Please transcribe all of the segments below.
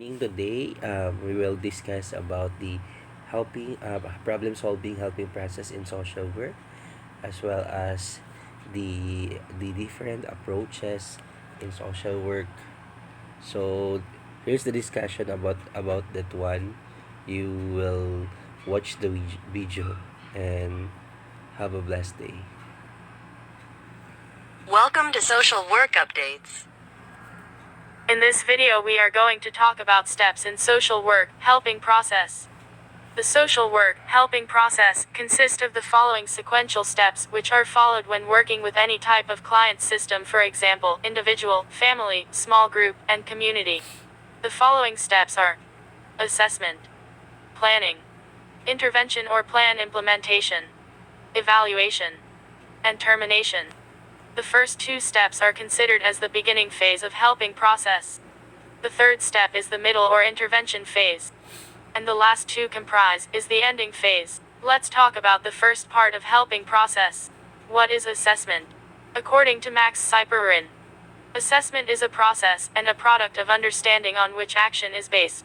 Today, we will discuss about the helping problem solving helping process in social work, as well as the different approaches in social work. So here's the discussion about that one. You will watch the video and have a blessed day. Welcome to Social Work Updates. In this video we are going to talk about steps in social work helping process. The social work helping process consists of the following sequential steps which are followed when working with any type of client system, for example, individual, family, small group, and community. The following steps are assessment, planning, intervention or plan implementation, evaluation, and termination. The first two steps are considered as the beginning phase of helping process. The third step is the middle or intervention phase. And the last two comprise is the ending phase. Let's talk about the first part of helping process. What is assessment? According to Max Cyperin, assessment is a process and a product of understanding on which action is based.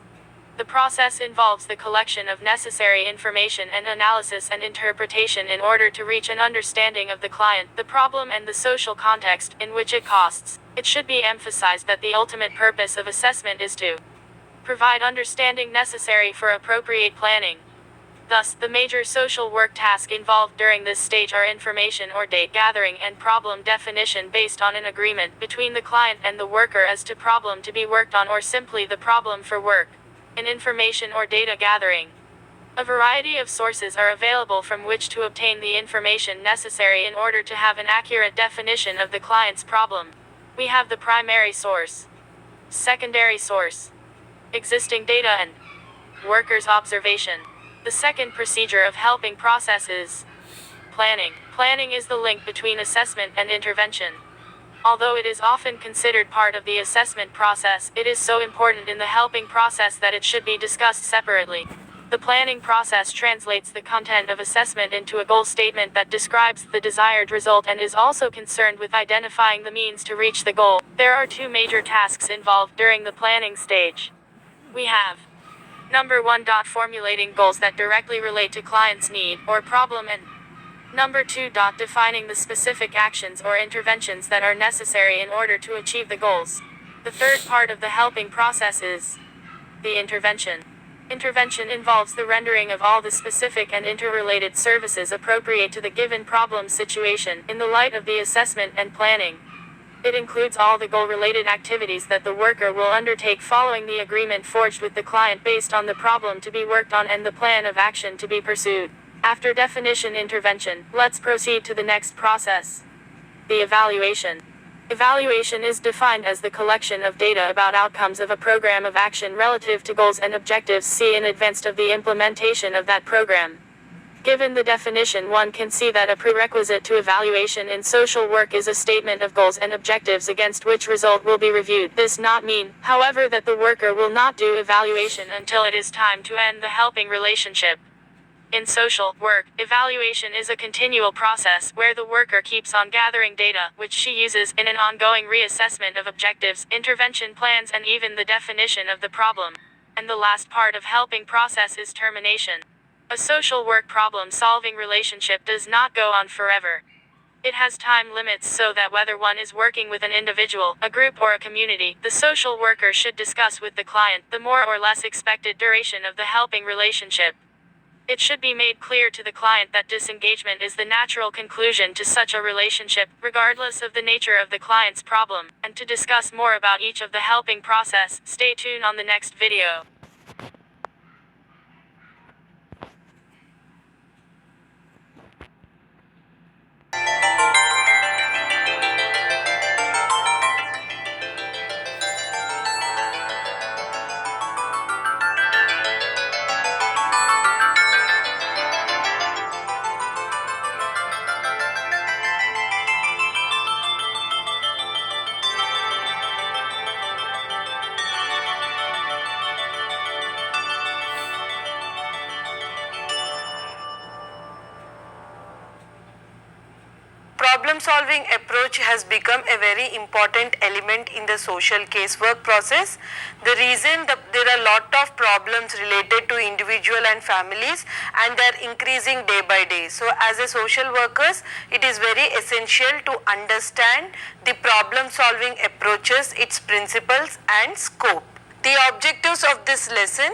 The process involves the collection of necessary information and analysis and interpretation in order to reach an understanding of the client, the problem, and the social context in which it costs. It should be emphasized that the ultimate purpose of assessment is to provide understanding necessary for appropriate planning. Thus, the major social work tasks involved during this stage are information or data gathering and problem definition based on an agreement between the client and the worker as to problem to be worked on or simply the problem for work. In information or data gathering, a variety of sources are available from which to obtain the information necessary in order to have an accurate definition of the client's problem. We have the primary source, secondary source, existing data, and workers' observation. The second procedure of helping process is planning. Planning is the link between assessment and intervention. Although it is often considered part of the assessment process, it is so important in the helping process that it should be discussed separately. The planning process translates the content of assessment into a goal statement that describes the desired result and is also concerned with identifying the means to reach the goal. There are two major tasks involved during the planning stage. We have number 1. Formulating goals that directly relate to client's need or problem, and number 2. Defining the specific actions or interventions that are necessary in order to achieve the goals. The third part of the helping process is the intervention. Intervention involves the rendering of all the specific and interrelated services appropriate to the given problem situation in the light of the assessment and planning. It includes all the goal-related activities that the worker will undertake following the agreement forged with the client based on the problem to be worked on and the plan of action to be pursued. After definition intervention, let's proceed to the next process. The evaluation. Evaluation is defined as the collection of data about outcomes of a program of action relative to goals and objectives seen in advance of the implementation of that program. Given the definition, one can see that a prerequisite to evaluation in social work is a statement of goals and objectives against which result will be reviewed. This not mean, however, that the worker will not do evaluation until it is time to end the helping relationship. In social work, evaluation is a continual process where the worker keeps on gathering data, which she uses in an ongoing reassessment of objectives, intervention plans, and even the definition of the problem. And the last part of helping process is termination. A social work problem-solving relationship does not go on forever. It has time limits so that whether one is working with an individual, a group, or a community, the social worker should discuss with the client the more or less expected duration of the helping relationship. It should be made clear to the client that disengagement is the natural conclusion to such a relationship, regardless of the nature of the client's problem. And to discuss more about each of the helping process, stay tuned on the next video. Problem solving approach has become a very important element in the social casework process. The reason that there lot of problems related to individual and families, and they're increasing day by day. So as a social workers, it is very essential to understand the problem solving approaches, its principles and scope. The objectives of this lesson: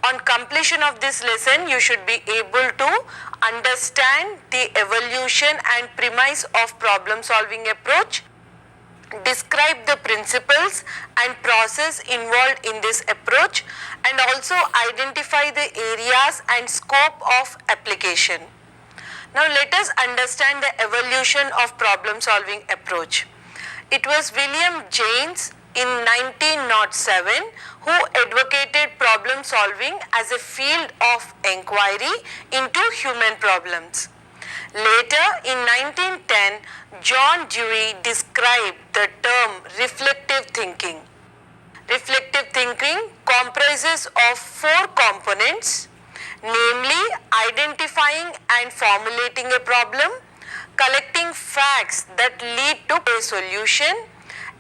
on completion of this lesson, you should be able to understand the evolution and premise of problem solving approach, describe the principles and process involved in this approach, and also identify the areas and scope of application. Now let us understand the evolution of problem solving approach. It was William James in 1907 who advocated problem solving as a field of inquiry into human problems. Later, in 1910, John Dewey described the term reflective thinking. Reflective thinking comprises of four components, namely identifying and formulating a problem, collecting facts that lead to a solution,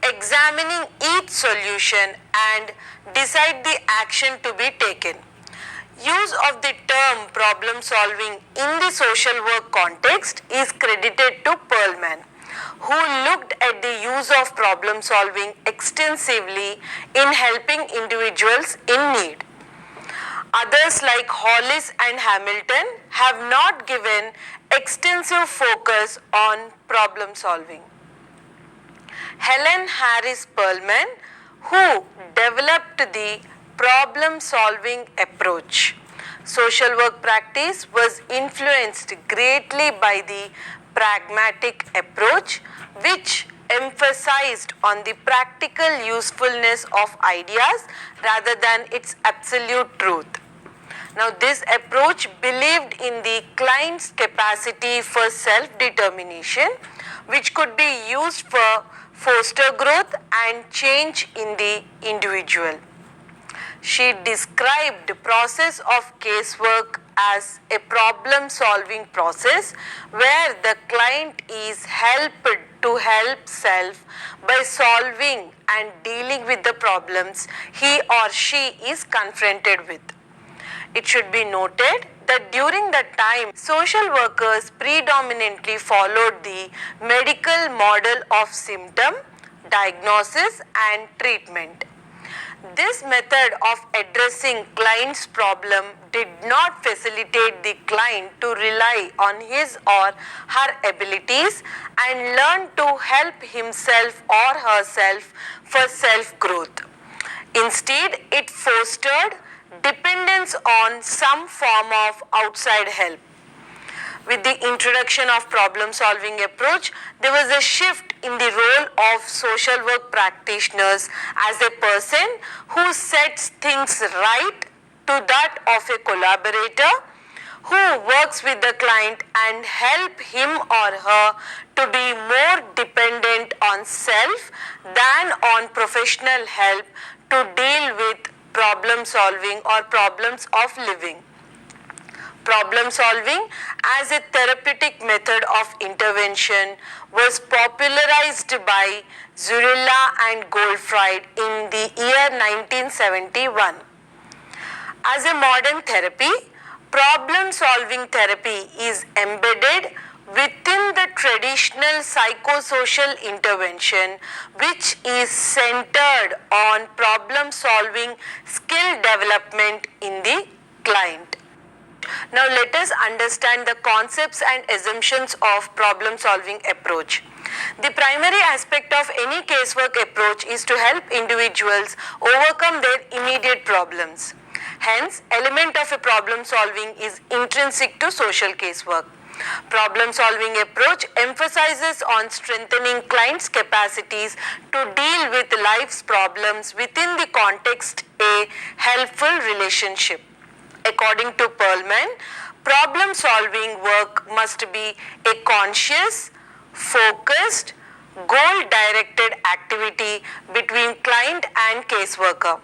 examining each solution, and decide the action to be taken. Use of the term problem solving in the social work context is credited to Perlman, who looked at the use of problem solving extensively in helping individuals in need. Others like Hollis and Hamilton have not given extensive focus on problem solving. Helen Harris Perlman, who developed the problem solving approach. Social work practice was influenced greatly by the pragmatic approach, which emphasized on the practical usefulness of ideas rather than its absolute truth. Now, this approach believed in the client's capacity for self-determination, which could be used for foster growth and change in the individual. She described the process of casework as a problem-solving process where the client is helped to help self by solving and dealing with the problems he or she is confronted with. It should be noted that during that time, social workers predominantly followed the medical model of symptom, diagnosis and treatment. This method of addressing client's problem did not facilitate the client to rely on his or her abilities and learn to help himself or herself for self-growth. Instead, it fostered dependence on some form of outside help. With the introduction of problem-solving approach, there was a shift in the role of social work practitioners as a person who sets things right to that of a collaborator who works with the client and help him or her to be more dependent on self than on professional help to deal with problem solving or problems of living. Problem solving as a therapeutic method of intervention was popularized by Zurilla and Goldfried in the year 1971. As a modern therapy, problem solving therapy is embedded within the traditional psychosocial intervention, which is centered on problem solving skill development in the client. Now let us understand the concepts and assumptions of problem solving approach. The primary aspect of any casework approach is to help individuals overcome their immediate problems. Hence, element of a problem solving is intrinsic to social casework. Problem solving approach emphasizes on strengthening clients' capacities to deal with life's problems within the context a helpful relationship. According to Perlman, problem solving work must be a conscious, focused, goal directed activity between client and caseworker.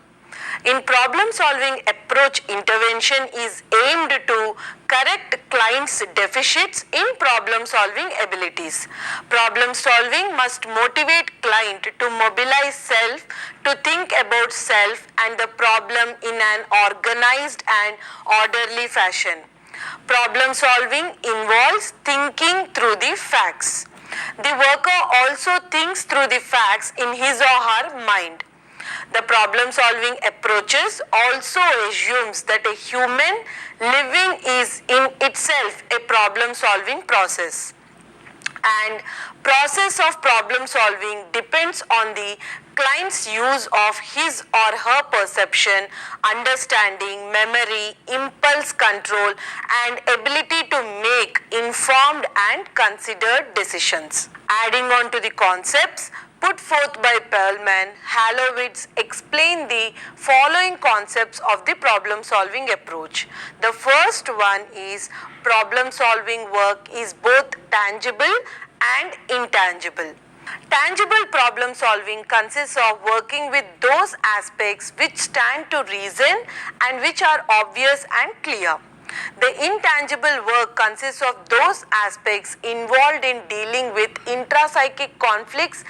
In problem solving approach, intervention is aimed to correct clients' deficits in problem solving abilities. Problem solving must motivate client to mobilize self, to think about self and the problem in an organized and orderly fashion. Problem solving involves thinking through the facts. The worker also thinks through the facts in his or her mind. The problem solving approaches also assumes that a human living is in itself a problem solving process, and process of problem solving depends on the client's use of his or her perception, understanding, memory, impulse control and ability to make informed and considered decisions. Adding on to the concepts put forth by Perlman, Halowitz explain the following concepts of the problem solving approach. The first one is problem solving work is both tangible and intangible. Tangible problem solving consists of working with those aspects which stand to reason and which are obvious and clear. The intangible work consists of those aspects involved in dealing with intrapsychic conflicts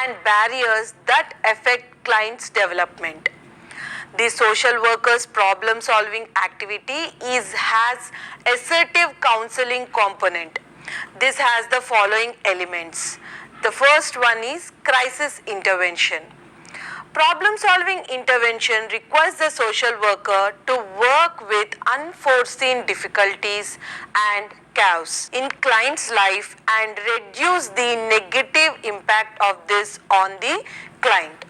and barriers that affect clients' development. The social worker's problem solving activity has assertive counseling component. This has the following elements. The first one is crisis intervention. Problem solving intervention requires the social worker to work with unforeseen difficulties and chaos in client's life and reduce the negative impact of this on the client.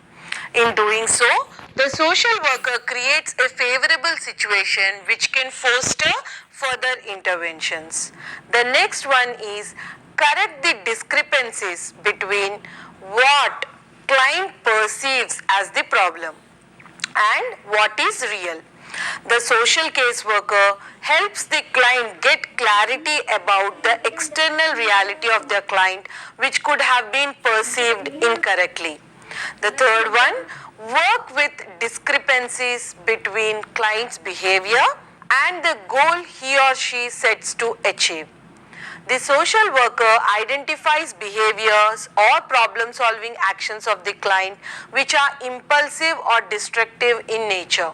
In doing so, the social worker creates a favorable situation which can foster further interventions. The next one is correct the discrepancies between what client perceives as the problem and what is real. The social caseworker helps the client get clarity about the external reality of their client which could have been perceived incorrectly. The third one, work with discrepancies between client's behavior and the goal he or she sets to achieve. The social worker identifies behaviors or problem solving actions of the client which are impulsive or destructive in nature.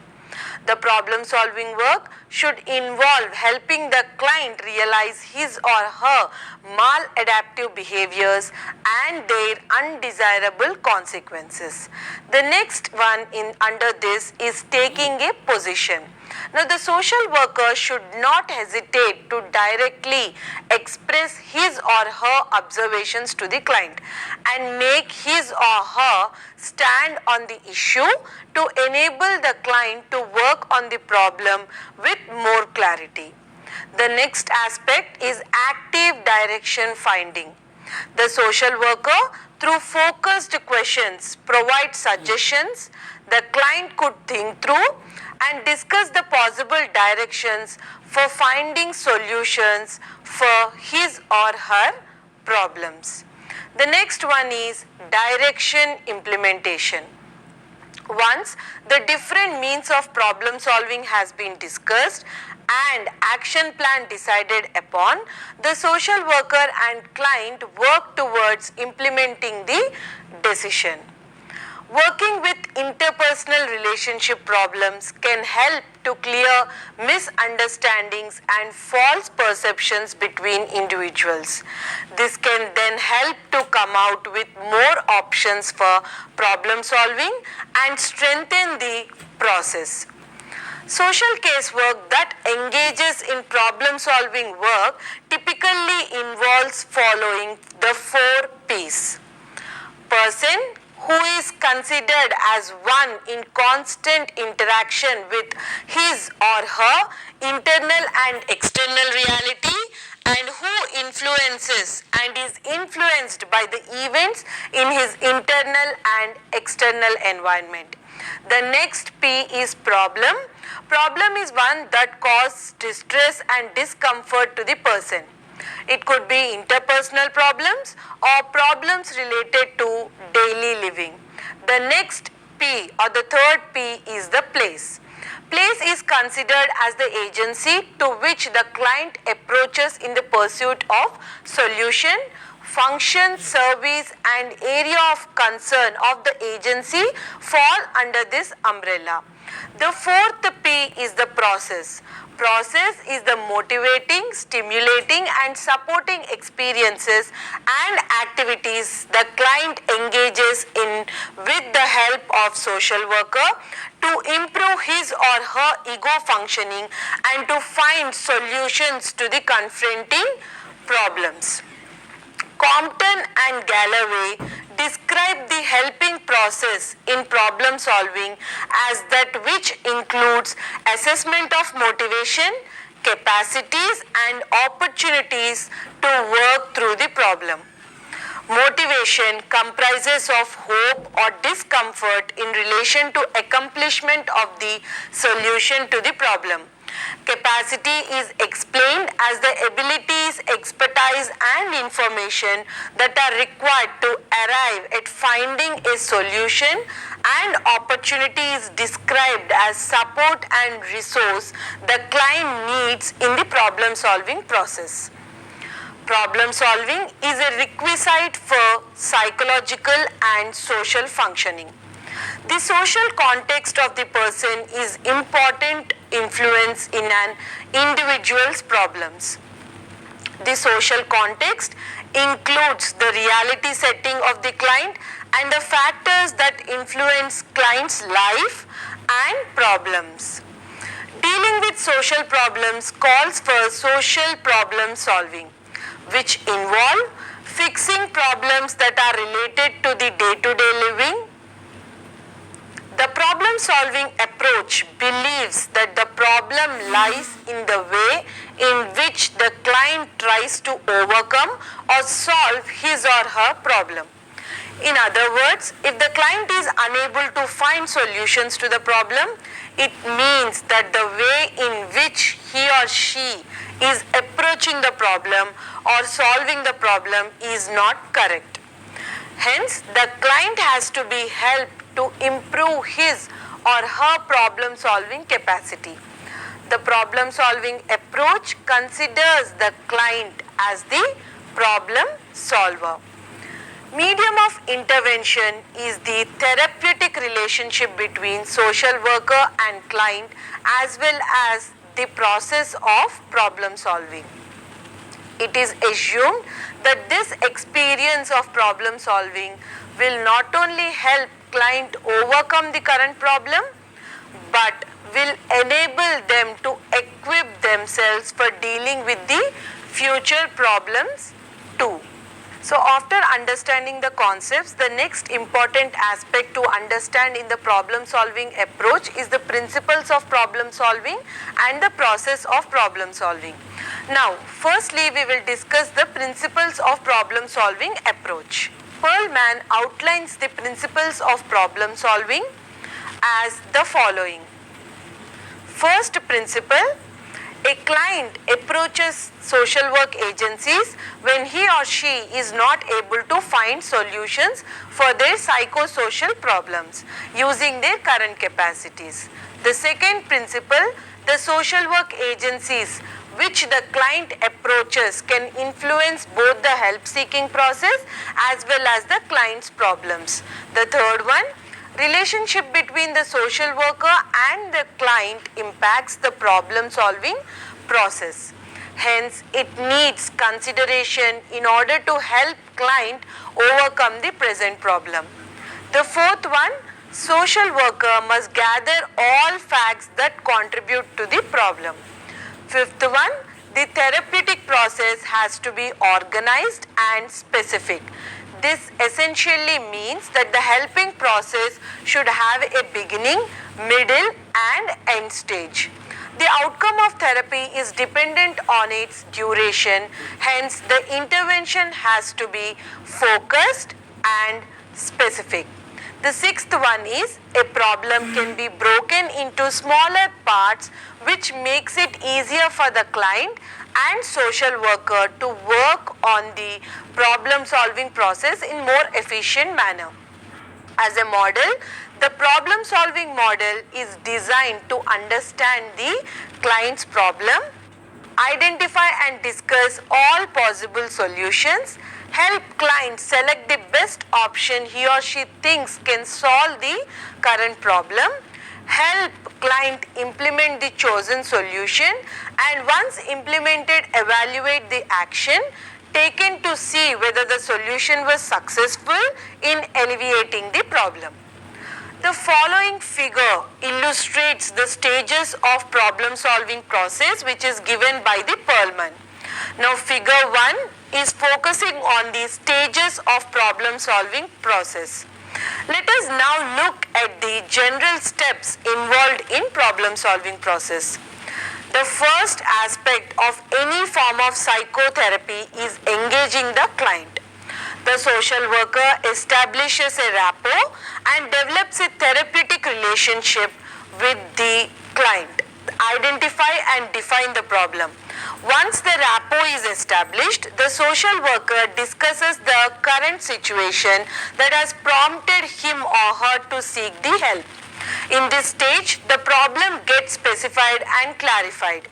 The problem solving work should involve helping the client realize his or her maladaptive behaviors and their undesirable consequences. The next one under this is taking a position. Now, the social worker should not hesitate to directly express his or her observations to the client and make his or her stand on the issue to enable the client to work on the problem with more clarity. The next aspect is active direction finding. The social worker, through focused questions, provides suggestions the client could think through and discuss the possible directions for finding solutions for his or her problems. The next one is direction implementation. Once the different means of problem solving has been discussed and action plan decided upon, the social worker and client work towards implementing the decision. Working with interpersonal relationship problems can help to clear misunderstandings and false perceptions between individuals. This can then help to come out with more options for problem solving and strengthen the process. Social casework that engages in problem solving work typically involves following the 4 P's. Person who is considered as one in constant interaction with his or her internal and external reality and who influences and is influenced by the events in his internal and external environment. The next P is problem. Problem is one that causes distress and discomfort to the person. It could be interpersonal problems or problems related to daily living. The next P or the third P is the place. Place is considered as the agency to which the client approaches in the pursuit of solution. Function, service and area of concern of the agency fall under this umbrella. The fourth P is the process. Process is the motivating, stimulating and supporting experiences and activities the client engages in with the help of social worker to improve his or her ego functioning and to find solutions to the confronting problems. Compton and Galloway describe the helping process in problem solving as that which includes assessment of motivation, capacities and opportunities to work through the problem. Motivation comprises of hope or discomfort in relation to accomplishment of the solution to the problem. Capacity is explained as the abilities, expertise and information that are required to arrive at finding a solution, and opportunity is described as support and resource the client needs in the problem solving process. Problem solving is a requisite for psychological and social functioning. The social context of the person is important influence in an individual's problems. The social context includes the reality setting of the client and the factors that influence client's life and problems. Dealing with social problems calls for social problem solving, which involve fixing problems that are related to the day-to-day living. The problem solving approach believes that the problem lies in the way in which the client tries to overcome or solve his or her problem. In other words, if the client is unable to find solutions to the problem, it means that the way in which he or she is approaching the problem or solving the problem is not correct. Hence, the client has to be helped to improve his or her problem solving capacity. The problem solving approach considers the client as the problem solver. Medium of intervention is the therapeutic relationship between social worker and client as well as the process of problem solving. It is assumed that this experience of problem solving will not only help client overcome the current problem but will enable them to equip themselves for dealing with the future problems too. So after understanding the concepts, the next important aspect to understand in the problem solving approach is the principles of problem solving and the process of problem solving. Now, firstly, we will discuss the principles of problem solving approach. Perlman outlines the principles of problem solving as the following. First principle, a client approaches social work agencies when he or she is not able to find solutions for their psychosocial problems using their current capacities. The second principle, the social work agencies which the client approaches can influence both the help seeking process as well as the client's problems. The third one, relationship between the social worker and the client impacts the problem solving process. Hence, it needs consideration in order to help client overcome the present problem. The fourth one, social worker must gather all facts that contribute to the problem. Fifth one, the therapeutic process has to be organized and specific. This essentially means that the helping process should have a beginning, middle and end stage. The outcome of therapy is dependent on its duration, hence the intervention has to be focused and specific. The sixth one is a problem can be broken into smaller parts which makes it easier for the client and social worker to work on the problem solving process in more efficient manner. As a model, The problem solving model is designed to understand the client's problem, identify and discuss all possible solutions, help client select the best option he or she thinks can solve the current problem, help client implement the chosen solution, and once implemented evaluate the action taken to see whether the solution was successful in alleviating the problem. The following figure illustrates the stages of problem solving process which is given by the Perlman. Now figure 1 is focusing on the stages of problem solving process. Let us now look at the general steps involved in problem solving process. The first aspect of any form of psychotherapy is engaging the client. The social worker establishes a rapport and develops a therapeutic relationship with the client. Identify and define the problem. Once the rapport is established, the social worker discusses the current situation that has prompted him or her to seek the help. In this stage, the problem gets specified and clarified.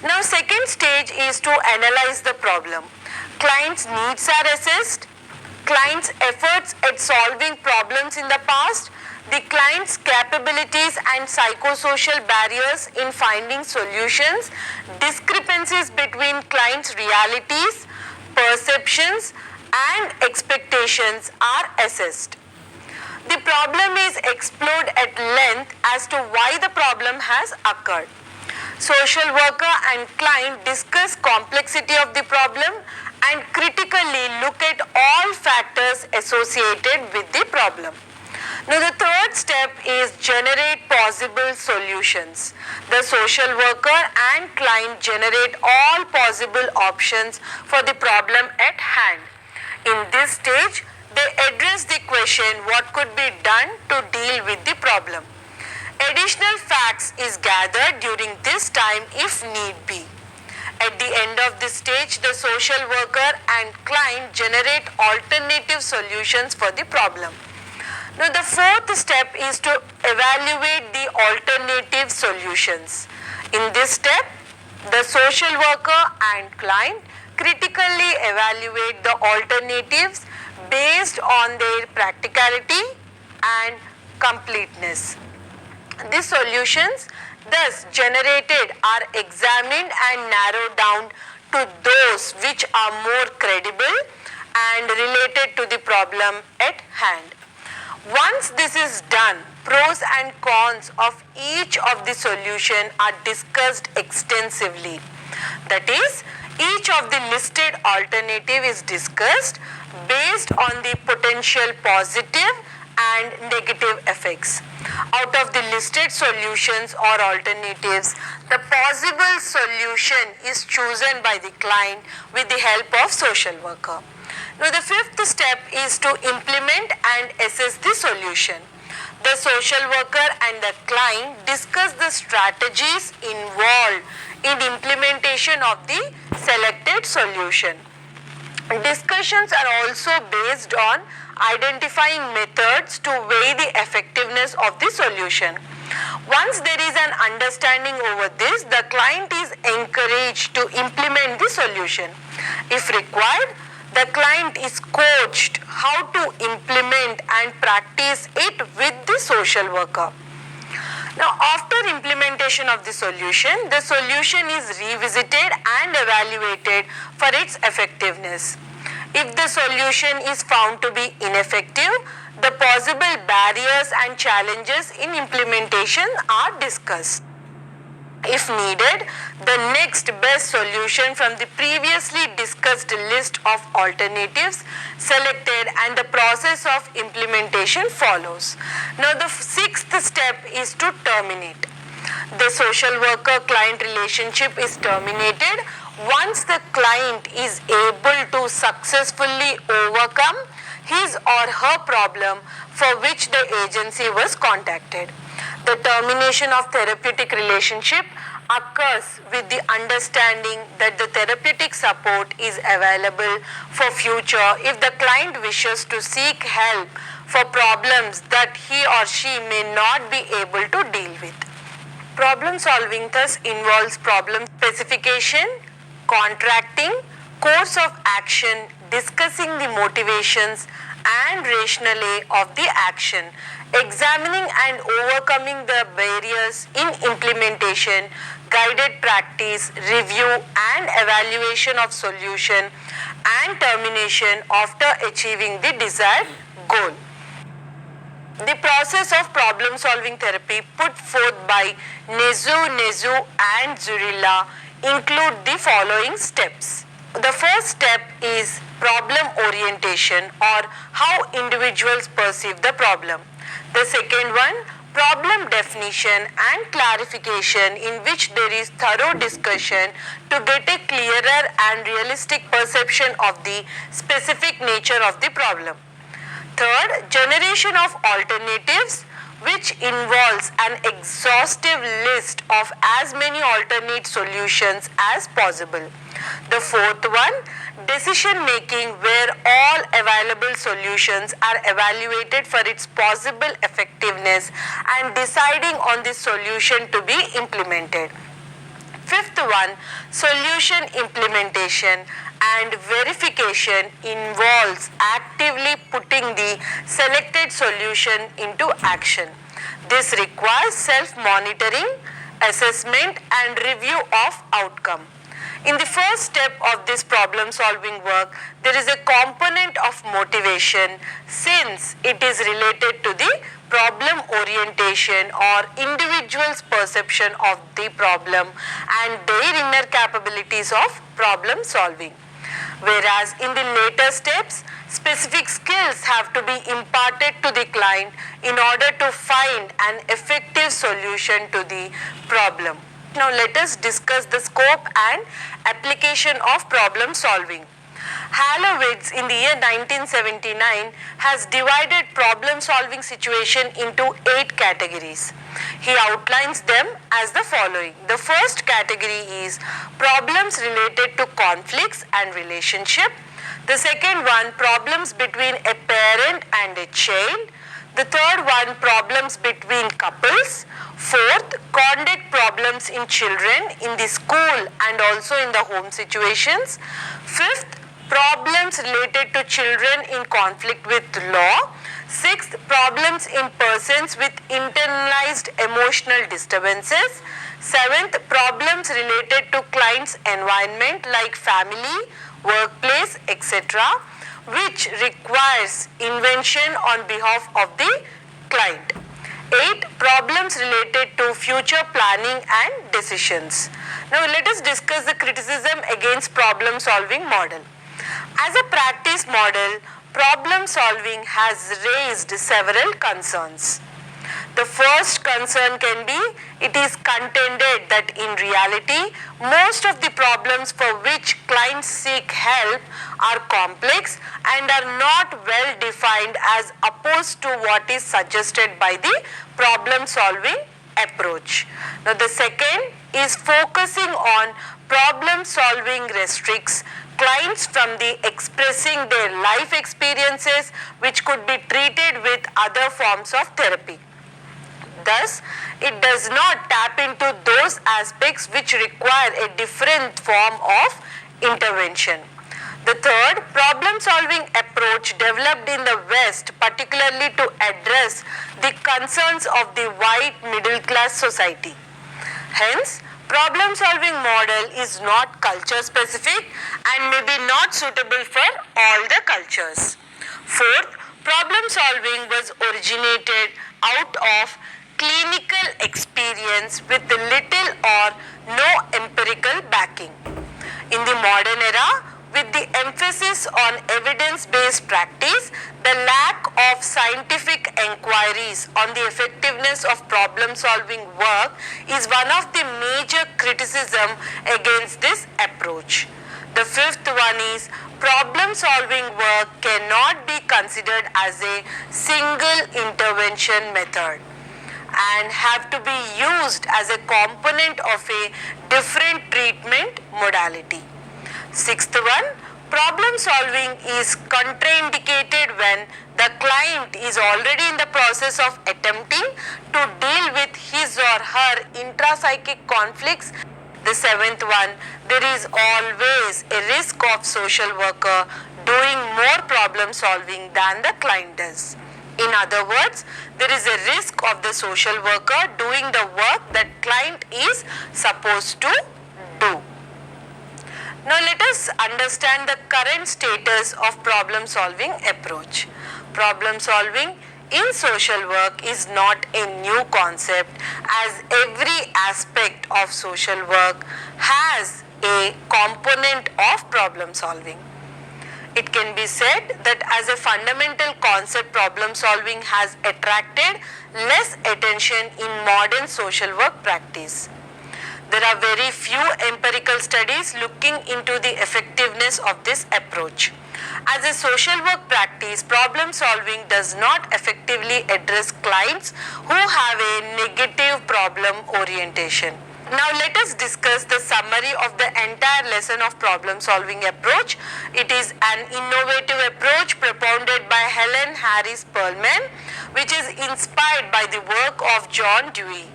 Now, second stage is to analyze the problem. Client's needs are assessed, client's efforts at solving problems in the past, the client's capabilities and psychosocial barriers in finding solutions, discrepancies between client's realities, perceptions, and expectations are assessed. The problem is explored at length as to why the problem has occurred. Social worker and client discuss complexity of the problem and critically look at all factors associated with the problem. Now the third step is generate possible solutions. The social worker and client generate all possible options for the problem at hand. In this stage, they address the question what could be done to deal with the problem. Additional facts is gathered during this time if need be. At the end of this stage, the social worker and client generate alternative solutions for the problem. Now the fourth step is to evaluate the alternative solutions. In this step, the social worker and client critically evaluate the alternatives based on their practicality and completeness. The solutions thus generated are examined and narrowed down to those which are more credible and related to the problem at hand. Once this is done, pros and cons of each of the solution are discussed extensively. That is, each of the listed alternative is discussed based on the potential positive and negative effects. Out of the listed solutions or alternatives, the possible solution is chosen by the client with the help of social worker. Now the fifth step is to implement and assess the solution. The social worker and the client discuss the strategies involved in implementation of the selected solution. Discussions are also based on identifying methods to weigh the effectiveness of the solution. Once there is an understanding over this, the client is encouraged to implement the solution. If required, the client is coached how to implement and practice it with the social worker. Now, after implementation of the solution is revisited and evaluated for its effectiveness. If the solution is found to be ineffective, the possible barriers and challenges in implementation are discussed. If needed, the next best solution from the previously discussed list of alternatives selected and the process of implementation follows. Now the sixth step is to terminate. The social worker-client relationship is terminated once the client is able to successfully overcome his or her problem for which the agency was contacted. The termination of therapeutic relationship occurs with the understanding that the therapeutic support is available for future if the client wishes to seek help for problems that he or she may not be able to deal with. Problem solving thus involves problem specification, contracting, course of action, discussing the motivations and rationale of the action, examining and overcoming the barriers in implementation, guided practice, review and evaluation of solution, and termination after achieving the desired goal. The process of problem solving therapy put forth by Nezu and Zurilla include the following steps. The first step is problem orientation, or how individuals perceive the problem. The second one, problem definition and clarification, in which there is thorough discussion to get a clearer and realistic perception of the specific nature of the problem. Third, generation of alternatives, which involves an exhaustive list of as many alternate solutions as possible. The fourth one, decision making, where all available solutions are evaluated for its possible effectiveness and deciding on the solution to be implemented. Fifth one, solution implementation and verification involves actively putting the selected solution into action. This requires self-monitoring, assessment and review of outcome. In the first step of this problem solving work, there is a component of motivation, since it is related to the problem orientation or individual's perception of the problem and their inner capabilities of problem solving. Whereas in the later steps, specific skills have to be imparted to the client in order to find an effective solution to the problem. Now let us discuss the scope and application of problem solving. Halowitz in the year 1979 has divided problem solving situation into 8 categories. He outlines them as the following. The first category is problems related to conflicts and relationship. The second one, problems between a parent and a child. The third one, problems between couples. Fourth, conduct problems in children in the school and also in the home situations. Fifth, problems related to children in conflict with law. Sixth, problems in persons with internalized emotional disturbances. Seventh, problems related to client's environment like family, workplace, etc., which requires invention on behalf of the client. 8. Problems related to future planning and decisions. Now let us discuss the criticism against problem solving model. As a practice model, problem solving has raised several concerns. The first concern can be, it is contended that in reality, most of the problems for which clients seek help are complex and are not well defined as opposed to what is suggested by the problem solving approach. Now the second is focusing on problem solving restricts clients from the expressing their life experiences, which could be treated with other forms of therapy. Thus, it does not tap into those aspects which require a different form of intervention. The third, problem-solving approach developed in the West, particularly to address the concerns of the white middle-class society. Hence, problem-solving model is not culture-specific and may be not suitable for all the cultures. Fourth, problem-solving was originated out of clinical experience with little or no empirical backing. In the modern era, with the emphasis on evidence-based practice, the lack of scientific inquiries on the effectiveness of problem-solving work is one of the major criticism against this approach. The fifth one is problem-solving work cannot be considered as a single intervention method and have to be used as a component of a different treatment modality. Sixth one, Problem solving is contraindicated when the client is already in the process of attempting to deal with his or her intrapsychic conflicts. The seventh one, there is always a risk of social worker doing more problem solving than the client does. In other words, there is a risk of the social worker doing the work that client is supposed to do. Now let us understand the current status of problem solving approach. Problem solving in social work is not a new concept, as every aspect of social work has a component of problem solving. It can be said that as a fundamental concept, problem solving has attracted less attention in modern social work practice. There are very few empirical studies looking into the effectiveness of this approach. As a social work practice, problem solving does not effectively address clients who have a negative problem orientation. Now let us discuss the summary of the entire lesson of problem solving approach. It is an innovative approach propounded by Helen Harris Perlman, which is inspired by the work of John Dewey.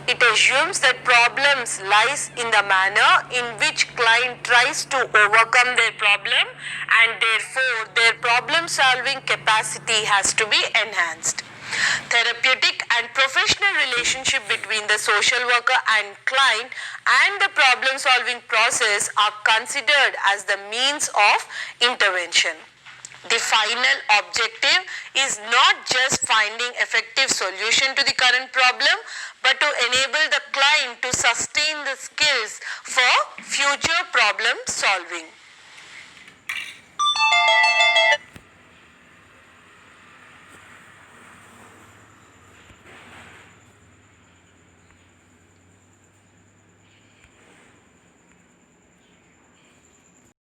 It assumes that problems lies in the manner in which client tries to overcome their problem, and therefore their problem solving capacity has to be enhanced. Therapeutic and professional relationship between the social worker and client and the problem solving process are considered as the means of intervention. The final objective is not just finding effective solution to the current problem, but to enable the client to sustain the skills for future problem solving.